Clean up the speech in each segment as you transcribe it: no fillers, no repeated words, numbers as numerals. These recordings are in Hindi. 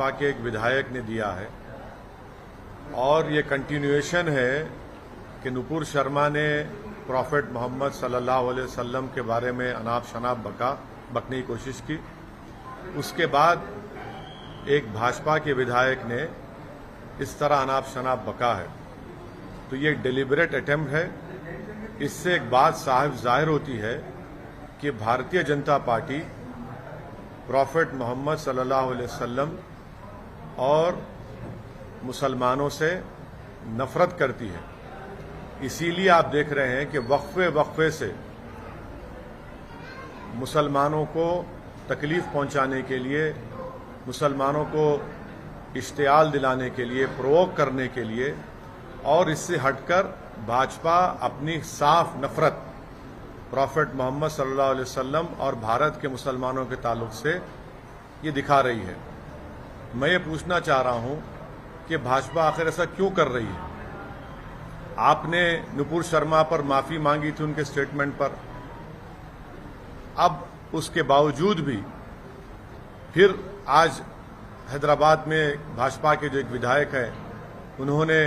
भाजपा के एक विधायक ने दिया है और ये कंटिन्यूएशन है कि नुपुर शर्मा ने प्रॉफेट मोहम्मद सल्लल्लाहु अलैहि वसल्लम के बारे में अनाप शनाप बकने की कोशिश की। उसके बाद एक भाजपा के विधायक ने इस तरह अनाप शनाप बका है, तो ये डिलिबरेट अटेम्प्ट है। इससे एक बात साफ जाहिर होती है कि भारतीय जनता पार्टी प्रॉफेट मोहम्मद सल्लल्लाहु अलैहि वसल्लम और मुसलमानों से नफरत करती है। इसीलिए आप देख रहे हैं कि वक्फे से मुसलमानों को तकलीफ पहुंचाने के लिए, मुसलमानों को इश्तियाल दिलाने के लिए, प्रोवोक करने के लिए, और इससे हटकर भाजपा अपनी साफ नफरत प्रॉफेट मोहम्मद सल्लल्लाहु अलैहि वसल्लम और भारत के मुसलमानों के ताल्लुक से ये दिखा रही है। मैं ये पूछना चाह रहा हूं कि भाजपा आखिर ऐसा क्यों कर रही है? आपने नुपुर शर्मा पर माफी मांगी थी उनके स्टेटमेंट पर, अब उसके बावजूद भी फिर आज हैदराबाद में भाजपा के जो एक विधायक हैं उन्होंने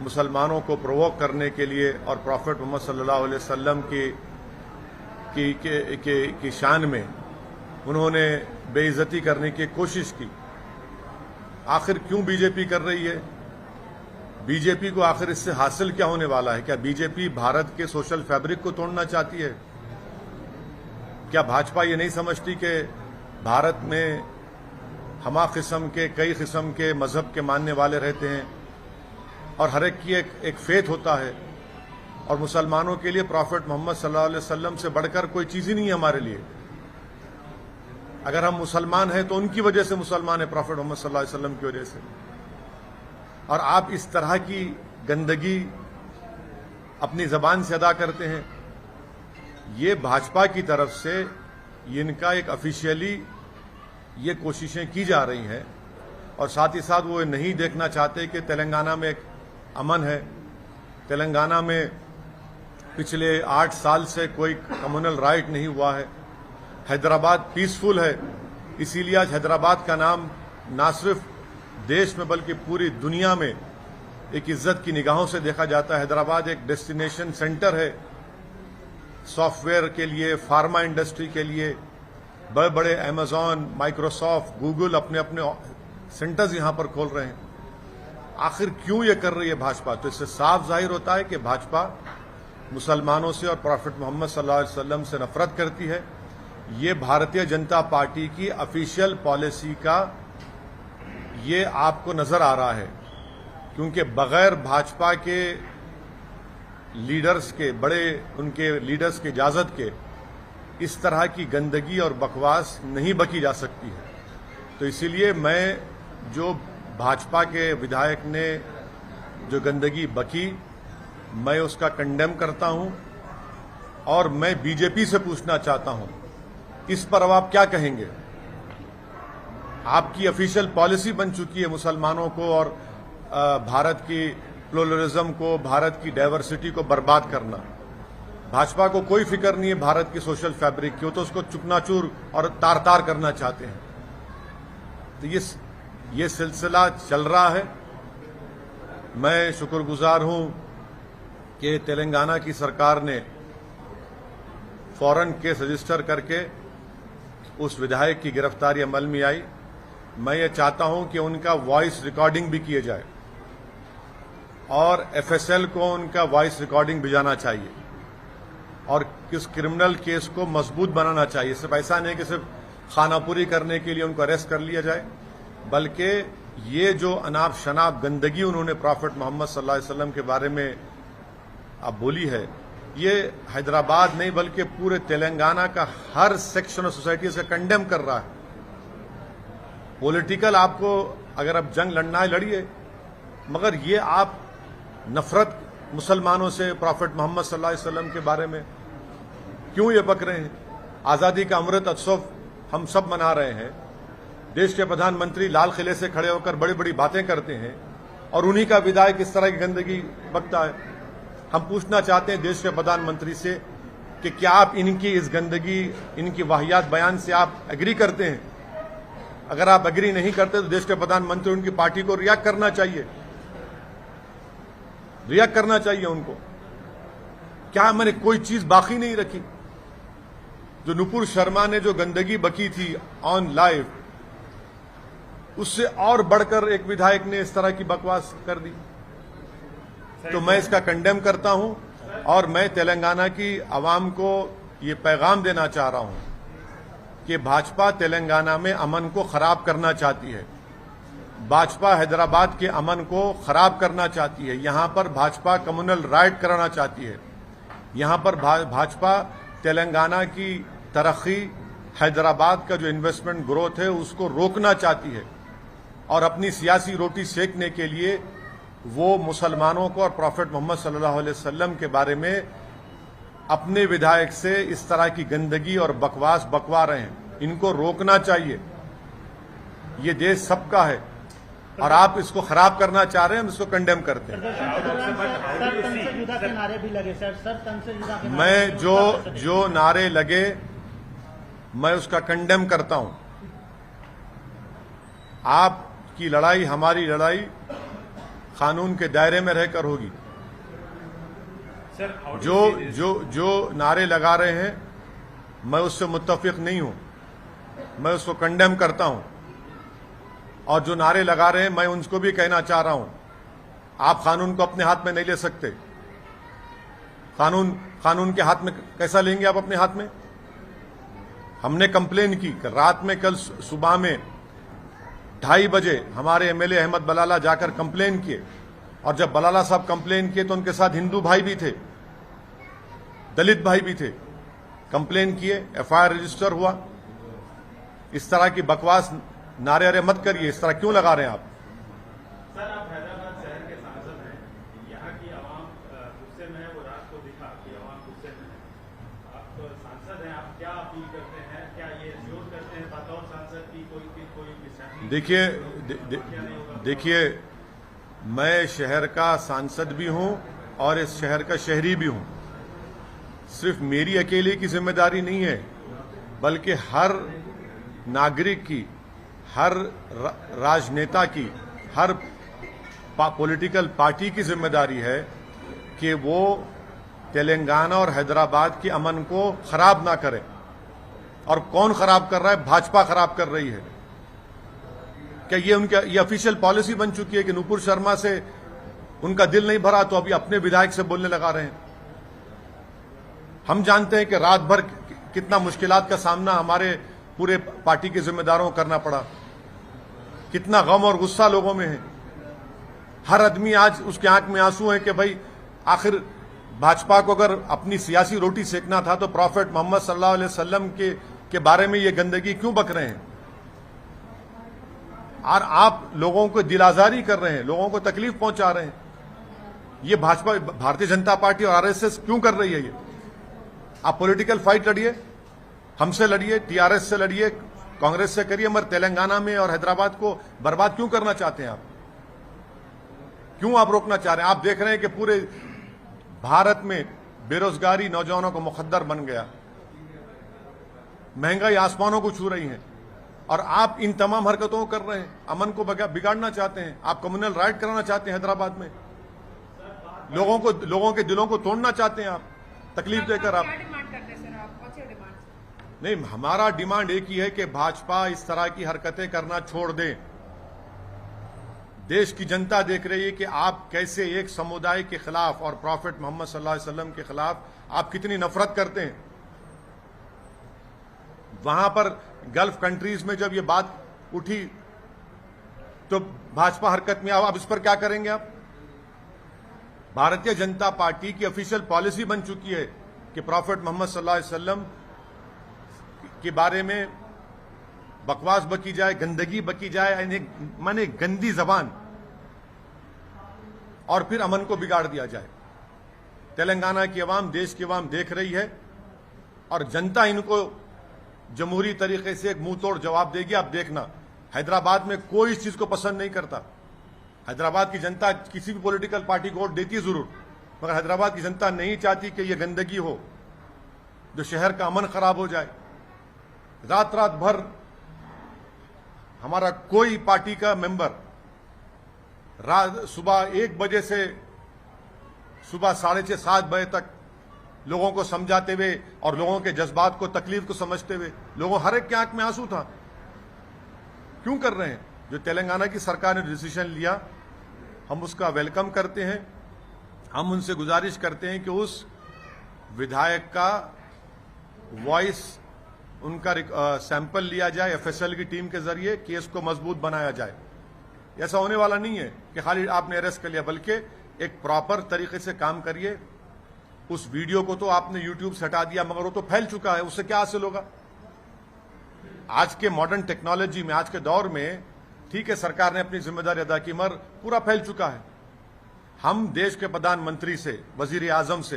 मुसलमानों को प्रोवोक करने के लिए और प्रॉफेट मोहम्मद सल्लल्लाहु अलैहि वसल्लम की शान में उन्होंने बेइज्जती करने की कोशिश की। आखिर क्यों बीजेपी कर रही है? बीजेपी को आखिर इससे हासिल क्या होने वाला है? क्या बीजेपी भारत के सोशल फैब्रिक को तोड़ना चाहती है? क्या भाजपा ये नहीं समझती कि भारत में हमा किस्म के, कई किस्म के मजहब के मानने वाले रहते हैं और हर एक की एक फेथ होता है, और मुसलमानों के लिए प्रॉफेट मोहम्मद सल्लल्लाहु अलैहि वसल्लम से बढ़कर कोई चीज ही नहीं है हमारे लिए। अगर हम मुसलमान हैं तो उनकी वजह से मुसलमान है, प्रॉफेट मोहम्मद सल्लल्लाहु अलैहि वसल्लम की वजह से। और आप इस तरह की गंदगी अपनी जबान से अदा करते हैं। ये भाजपा की तरफ से इनका एक ऑफिशियली ये कोशिशें की जा रही हैं, और साथ ही साथ वो नहीं देखना चाहते कि तेलंगाना में एक अमन है। तेलंगाना में पिछले 8 साल से कोई कम्युनल राइट नहीं हुआ है। हैदराबाद पीसफुल है, इसीलिए आज हैदराबाद का नाम ना सिर्फ देश में बल्कि पूरी दुनिया में एक इज्जत की निगाहों से देखा जाता है। हैदराबाद एक डेस्टिनेशन सेंटर है सॉफ्टवेयर के लिए, फार्मा इंडस्ट्री के लिए। बड़े बड़े अमेजॉन, माइक्रोसॉफ्ट, गूगल अपने अपने सेंटर्स यहां पर खोल रहे हैं। आखिर क्यों ये कर रही है भाजपा? तो इससे साफ जाहिर होता है कि भाजपा मुसलमानों से और प्रॉफेट मोहम्मद सल्लल्लाहु अलैहि वसल्लम से नफरत करती है। ये भारतीय जनता पार्टी की ऑफिशियल पॉलिसी का ये आपको नजर आ रहा है, क्योंकि बगैर भाजपा के लीडर्स के, बड़े उनके लीडर्स की इजाजत के इस तरह की गंदगी और बकवास नहीं बकी जा सकती है। तो इसीलिए मैं, जो भाजपा के विधायक ने जो गंदगी बकी, मैं उसका कंडेम करता हूं, और मैं बीजेपी से पूछना चाहता हूं इस पर अब आप क्या कहेंगे? आपकी ऑफिशियल पॉलिसी बन चुकी है मुसलमानों को और भारत की प्लुरलिज्म को, भारत की डाइवर्सिटी को बर्बाद करना। भाजपा को कोई फिक्र नहीं है भारत की सोशल फैब्रिक की, तो उसको चुकनाचूर और तार तार करना चाहते हैं। तो ये सिलसिला चल रहा है। मैं शुक्रगुजार हूं कि तेलंगाना की सरकार ने फौरन केस रजिस्टर करके उस विधायक की गिरफ्तारी अमल में आई। मैं ये चाहता हूं कि उनका वॉइस रिकॉर्डिंग भी किए जाए और एफएसएल को उनका वॉइस रिकॉर्डिंग भिजाना चाहिए, और किस क्रिमिनल केस को मजबूत बनाना चाहिए। सिर्फ ऐसा नहीं कि सिर्फ खानापुरी करने के लिए उनको अरेस्ट कर लिया जाए, बल्कि ये जो अनाप शनाप गंदगी उन्होंने प्रॉफेट मोहम्मद सल्लल्लाहु अलैहि वसल्लम के बारे में अब बोली है, ये हैदराबाद नहीं बल्कि पूरे तेलंगाना का हर सेक्शन ऑफ सोसाइटी से कंडेम कर रहा है। पॉलिटिकल आपको अगर अब जंग लड़ना है लड़िए, मगर ये आप नफरत मुसलमानों से, प्रॉफेट मोहम्मद सल्लल्लाहु अलैहि वसल्लम के बारे में क्यों ये बक रहे हैं? आजादी का अमृत उत्सव हम सब मना रहे हैं। देश के प्रधानमंत्री लाल किले से खड़े होकर बड़ी बड़ी बातें करते हैं और उन्हीं का विधायक इस तरह की गंदगी बकता है। हम पूछना चाहते हैं देश के प्रधानमंत्री से कि क्या आप इनकी इस गंदगी, इनकी वाहियात बयान से आप एग्री करते हैं? अगर आप एग्री नहीं करते तो देश के प्रधानमंत्री उनकी पार्टी को रिएक्ट करना चाहिए, रिएक्ट करना चाहिए उनको। क्या मैंने कोई चीज बाकी नहीं रखी? जो नुपुर शर्मा ने जो गंदगी बकी थी ऑन लाइव, उससे और बढ़कर एक विधायक ने इस तरह की बकवास कर दी। तो मैं इसका कंडेम करता हूं और मैं तेलंगाना की आवाम को ये पैगाम देना चाह रहा हूं कि भाजपा तेलंगाना में अमन को खराब करना चाहती है, भाजपा हैदराबाद के अमन को खराब करना चाहती है, यहां पर भाजपा कम्युनल राइट कराना चाहती है, यहां पर भाजपा तेलंगाना की तरक्की, हैदराबाद का जो इन्वेस्टमेंट ग्रोथ है उसको रोकना चाहती है और अपनी सियासी रोटी सेकने के लिए वो मुसलमानों को और प्रॉफेट मोहम्मद सल्लल्लाहु अलैहि वसल्लम के बारे में अपने विधायक से इस तरह की गंदगी और बकवास बकवा रहे हैं। इनको रोकना चाहिए। ये देश सबका है और आप इसको खराब करना चाह रहे हैं, हम इसको कंडेम करते हैं। मैं जो नारे लगे मैं उसका कंडेम करता हूं। आपकी लड़ाई हमारी लड़ाई कानून के दायरे में रहकर होगी। जो नारे लगा रहे हैं मैं उससे मुत्तफिक नहीं हूं, मैं उसको कंडेम करता हूं। और जो नारे लगा रहे हैं मैं उनको भी कहना चाह रहा हूं, आप कानून को अपने हाथ में नहीं ले सकते। कानून के हाथ में कैसा लेंगे आप अपने हाथ में? हमने कंप्लेन की रात में, कल सुबह में 2:30 बजे हमारे एमएलए अहमद बलाला जाकर कंप्लेन किए और जब बलाला साहब कंप्लेन किए तो उनके साथ हिंदू भाई भी थे, दलित भाई भी थे। कंप्लेन किए, एफआईआर रजिस्टर हुआ। इस तरह की बकवास नारे अरे मत करिए। इस तरह क्यों लगा रहे हैं आप? सर, आप हैदराबाद शहर के सांसद हैं, यहाँ की आवाम गुस्से में है, वो रात को दिखा कि आवाम गुस्से में है। आप तो सांसद हैं, आप क्या अपील करते हैं? क्या ये जोर करते हैं बतौर सांसद की कोई देखिए मैं शहर का सांसद भी हूं और इस शहर का शहरी भी हूं। सिर्फ मेरी अकेले की जिम्मेदारी नहीं है, बल्कि हर नागरिक की, हर राजनेता की, हर पॉलिटिकल पार्टी की जिम्मेदारी है कि वो तेलंगाना और हैदराबाद के अमन को खराब ना करे। और कौन खराब कर रहा है? भाजपा खराब कर रही है। क्या ये ऑफिशियल पॉलिसी बन चुकी है कि नुपुर शर्मा से उनका दिल नहीं भरा तो अभी अपने विधायक से बोलने लगा रहे हैं? हम जानते हैं कि रात भर कितना मुश्किलात का सामना हमारे पूरे पार्टी के जिम्मेदारों को करना पड़ा, कितना गम और गुस्सा लोगों में है। हर आदमी आज उसके आंख में आंसू है कि भाई आखिर भाजपा को अगर अपनी सियासी रोटी सेकना था तो प्रॉफेट मोहम्मद सल्लल्लाहु अलैहि वसल्लम के बारे में ये गंदगी क्यों बक रहे हैं? और आप लोगों को दिल आजारी कर रहे हैं, लोगों को तकलीफ पहुंचा रहे हैं। ये भाजपा, भारतीय जनता पार्टी और आरएसएस क्यों कर रही है ये? आप पॉलिटिकल फाइट लड़िए, हमसे लड़िए, टीआरएस से लड़िए, कांग्रेस से करिए, मगर तेलंगाना में और हैदराबाद को बर्बाद क्यों करना चाहते हैं आप? क्यों आप रोकना चाह रहे हैं? आप देख रहे हैं कि पूरे भारत में बेरोजगारी नौजवानों को मुखद्दर बन गया, महंगाई आसमानों को छू रही है और आप इन तमाम हरकतों को कर रहे हैं। अमन को बिगाड़ना चाहते हैं, आप कम्युनल राइट कराना चाहते हैं हैदराबाद में, लोगों के दिलों को तोड़ना चाहते हैं आप, तकलीफ देकर आप। नहीं, हमारा डिमांड एक ही है कि भाजपा इस तरह की हरकतें करना छोड़ दे। देश की जनता देख रही है कि आप कैसे एक समुदाय के खिलाफ और प्रॉफेट मोहम्मद सल्लल्लाहु अलैहि वसल्लम के खिलाफ आप कितनी नफरत करते हैं। वहां पर गल्फ कंट्रीज में जब ये बात उठी तो भाजपा हरकत में अब इस पर क्या करेंगे आप? भारतीय जनता पार्टी की ऑफिशियल पॉलिसी बन चुकी है कि प्रॉफेट मोहम्मद सल्लल्लाहु अलैहि वसल्लम के बारे में बकवास बकी जाए, गंदगी बकी जाए, माने गंदी जबान, और फिर अमन को बिगाड़ दिया जाए। तेलंगाना की आवाम, देश की आवाम देख रही है और जनता इनको जमहूरी तरीके से एक मुंह तोड़ जवाब देगी। आप देखना, हैदराबाद में कोई इस चीज को पसंद नहीं करता। हैदराबाद की जनता किसी भी पॉलिटिकल पार्टी को वोट देती है जरूर, मगर हैदराबाद की जनता नहीं चाहती कि यह गंदगी हो, जो शहर का अमन खराब हो जाए। रात रात भर हमारा कोई पार्टी का मेंबर रात सुबह 1 बजे से सुबह 6:30 7 बजे तक लोगों को समझाते हुए और लोगों के जज्बात को, तकलीफ को समझते हुए, लोगों हर एक की आंख में आंसू था। क्यों कर रहे हैं? जो तेलंगाना की सरकार ने डिसीजन लिया, हम उसका वेलकम करते हैं। हम उनसे गुजारिश करते हैं कि उस विधायक का वॉइस, उनका सैंपल लिया जाए एफएसएल की टीम के जरिए, केस को मजबूत बनाया जाए। ऐसा होने वाला नहीं है कि खाली आपने अरेस्ट कर लिया, बल्कि एक प्रॉपर तरीके से काम करिए। उस वीडियो को तो आपने यूट्यूब से हटा दिया, मगर वो तो फैल चुका है, उससे क्या हासिल होगा? आज के मॉडर्न टेक्नोलॉजी में, आज के दौर में, ठीक है सरकार ने अपनी जिम्मेदारी अदा की, मगर पूरा फैल चुका है। हम देश के प्रधानमंत्री से, वजीर आजम से,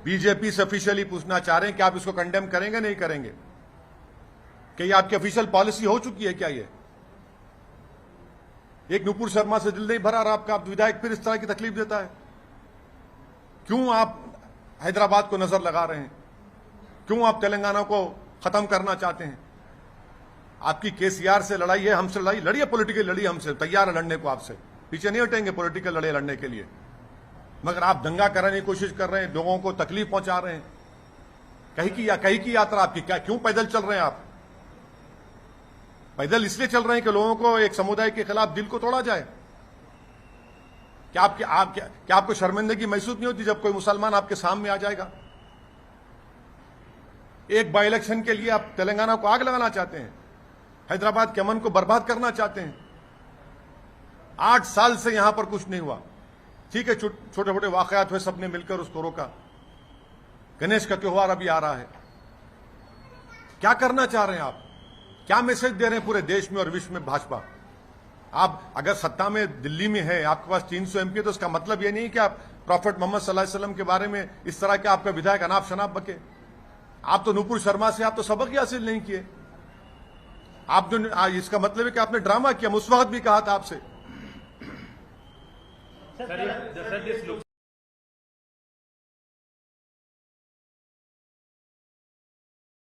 बीजेपी से ऑफिशियली पूछना चाह रहे हैं कि आप इसको कंडेम करेंगे नहीं करेंगे? कि ये आपकी ऑफिशियल पॉलिसी हो चुकी है क्या? ये एक नुपुर शर्मा से दिल नहीं भरा रहा आपका, आप विधायक फिर इस तरह की तकलीफ देता है। क्यों आप हैदराबाद को नजर लगा रहे हैं? क्यों आप तेलंगाना को खत्म करना चाहते हैं? आपकी केसीआर से लड़ाई है, हमसे लड़ाई लड़िए, पॉलिटिकल लड़िए, हमसे तैयार है लड़ने को, आपसे पीछे नहीं हटेंगे पॉलिटिकल लड़ाई लड़ने के लिए। मगर आप दंगा कराने की कोशिश कर रहे हैं, लोगों को तकलीफ पहुंचा रहे हैं। कहीं की यात्रा आपकी क्या? क्यों पैदल चल रहे हैं आप? पैदल इसलिए चल रहे हैं कि लोगों को एक समुदाय के खिलाफ दिल को तोड़ा जाए। क्या आपको शर्मिंदगी महसूस नहीं होती जब कोई मुसलमान आपके सामने आ जाएगा? एक बाई इलेक्शन के लिए आप तेलंगाना को आग लगाना चाहते हैं, हैदराबाद के अमन को बर्बाद करना चाहते हैं। 8 साल से यहां पर कुछ नहीं हुआ। ठीक है, छोटे छोटे वाकयात हुए, सबने मिलकर उसको रोका। गणेश का त्योहार अभी आ रहा है। क्या करना चाह रहे हैं आप? क्या मैसेज दे रहे हैं पूरे देश में और विश्व में भाजपा? आप अगर सत्ता में दिल्ली में है, आपके पास 300 एमपी, तो उसका मतलब यह नहीं कि आप प्रॉफेट मोहम्मद सल्लल्लाहु अलैहि वसल्लम के बारे में इस तरह के आपका विधायक अनाप शनाप बके। आप तो नुपुर शर्मा से आप तो सबक ही हासिल नहीं किए। आप जो इसका मतलब है कि आपने ड्रामा किया। उस वक्त भी कहा था आपसे।